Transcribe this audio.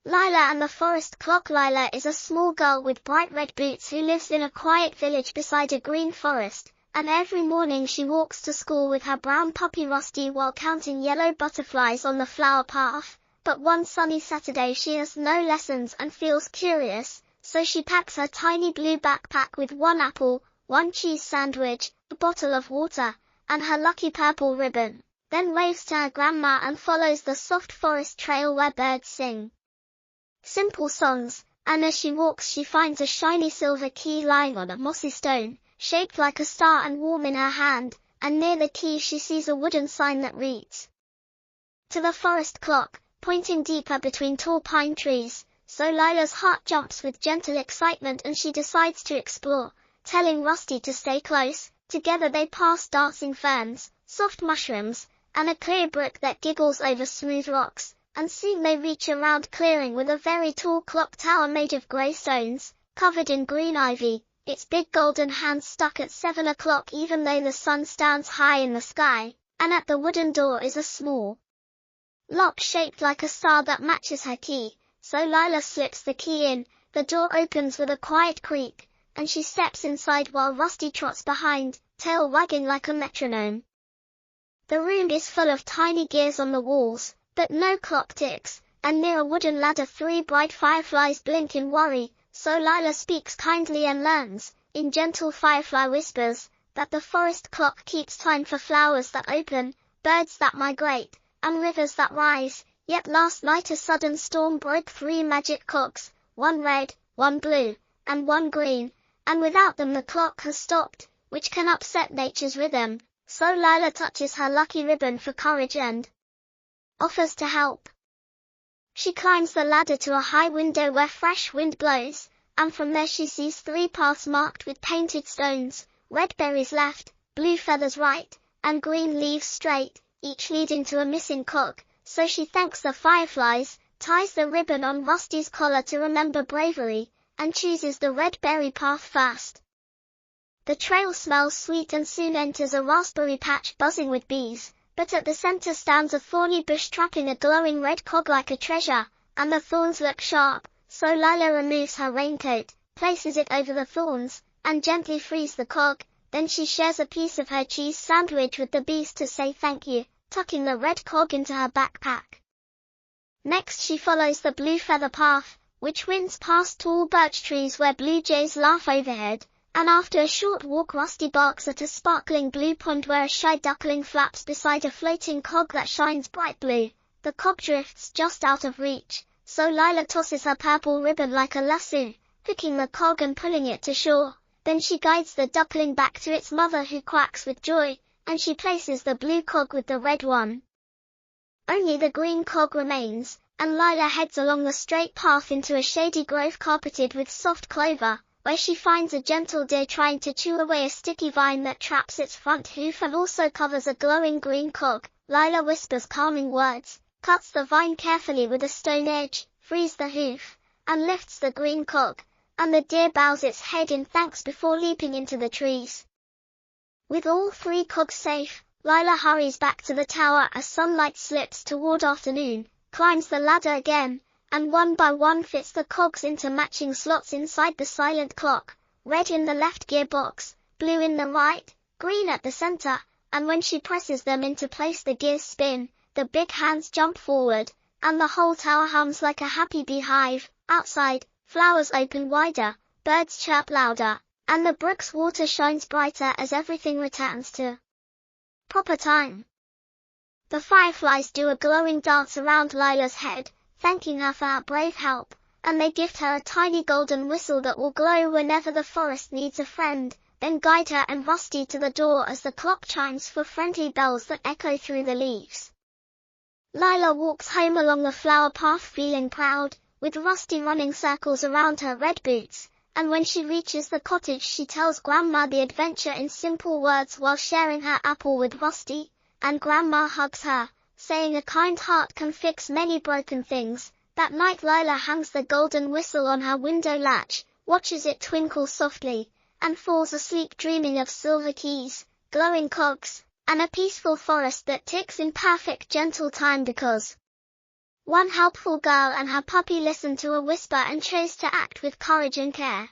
Lila and the Forest Clock. Lila is a small girl with bright red boots who lives in a quiet village beside a green forest, and every morning she walks to school with her brown puppy Rusty while counting yellow butterflies on the flower path. But one sunny Saturday she has no lessons and feels curious, so she packs her tiny blue backpack with one apple, one cheese sandwich, a bottle of water, and her lucky purple ribbon, then waves to her grandma and follows the soft forest trail where birds sing simple songs, and as she walks she finds a shiny silver key lying on a mossy stone, shaped like a star and warm in her hand, and near the key she sees a wooden sign that reads, "To the Forest Clock," pointing deeper between tall pine trees. So Lila's heart jumps with gentle excitement and she decides to explore, telling Rusty to stay close. Together they pass dancing ferns, soft mushrooms, and a clear brook that giggles over smooth rocks, and soon they reach a round clearing with a very tall clock tower made of grey stones, covered in green ivy, its big golden hands stuck at 7 o'clock even though the sun stands high in the sky, and at the wooden door is a small lock shaped like a star that matches her key. So Lila slips the key in, the door opens with a quiet creak, and she steps inside while Rusty trots behind, tail wagging like a metronome. The room is full of tiny gears on the walls, but no clock ticks, and near a wooden ladder 3 bright fireflies blink in worry. So Lila speaks kindly and learns, in gentle firefly whispers, that the forest clock keeps time for flowers that open, birds that migrate, and rivers that rise. Yet last night a sudden storm broke 3 magic clocks, one red, one blue, and one green, and without them the clock has stopped, which can upset nature's rhythm. So Lila touches her lucky ribbon for courage and offers to help. She climbs the ladder to a high window where fresh wind blows, and from there she sees 3 paths marked with painted stones, red berries left, blue feathers right, and green leaves straight, each leading to a missing clock. So she thanks the fireflies, ties the ribbon on Rusty's collar to remember bravery, and chooses the red berry path first. The trail smells sweet and soon enters a raspberry patch buzzing with bees, but at the center stands a thorny bush trapping a glowing red cog like a treasure, and the thorns look sharp. So Lila removes her raincoat, places it over the thorns, and gently frees the cog. Then she shares a piece of her cheese sandwich with the bees to say thank you, tucking the red cog into her backpack. Next she follows the blue feather path, which winds past tall birch trees where blue jays laugh overhead, and after a short walk Rusty barks at a sparkling blue pond where a shy duckling flaps beside a floating cog that shines bright blue. The cog drifts just out of reach, so Lila tosses her purple ribbon like a lasso, hooking the cog and pulling it to shore. Then she guides the duckling back to its mother who quacks with joy, and she places the blue cog with the red one. Only the green cog remains, and Lila heads along the straight path into a shady grove carpeted with soft clover, where she finds a gentle deer trying to chew away a sticky vine that traps its front hoof and also covers a glowing green cog. Lila whispers calming words, cuts the vine carefully with a stone edge, frees the hoof, and lifts the green cog, and the deer bows its head in thanks before leaping into the trees. With all 3 cogs safe, Lila hurries back to the tower as sunlight slips toward afternoon, climbs the ladder again, and one by one fits the cogs into matching slots inside the silent clock, red in the left gearbox, blue in the right, green at the center, and when she presses them into place the gears spin, the big hands jump forward, and the whole tower hums like a happy beehive. Outside, flowers open wider, birds chirp louder, and the brook's water shines brighter as everything returns to proper time. The fireflies do a glowing dance around Lila's head, thanking her for her brave help, and they gift her a tiny golden whistle that will glow whenever the forest needs a friend, then guide her and Rusty to the door as the clock chimes for friendly bells that echo through the leaves. Lila walks home along the flower path feeling proud, with Rusty running circles around her red boots, and when she reaches the cottage she tells Grandma the adventure in simple words while sharing her apple with Rusty, and Grandma hugs her, saying a kind heart can fix many broken things. That night Lila hangs the golden whistle on her window latch, watches it twinkle softly, and falls asleep dreaming of silver keys, glowing cogs, and a peaceful forest that ticks in perfect gentle time because One helpful girl and her puppy listened to a whisper and chose to act with courage and care.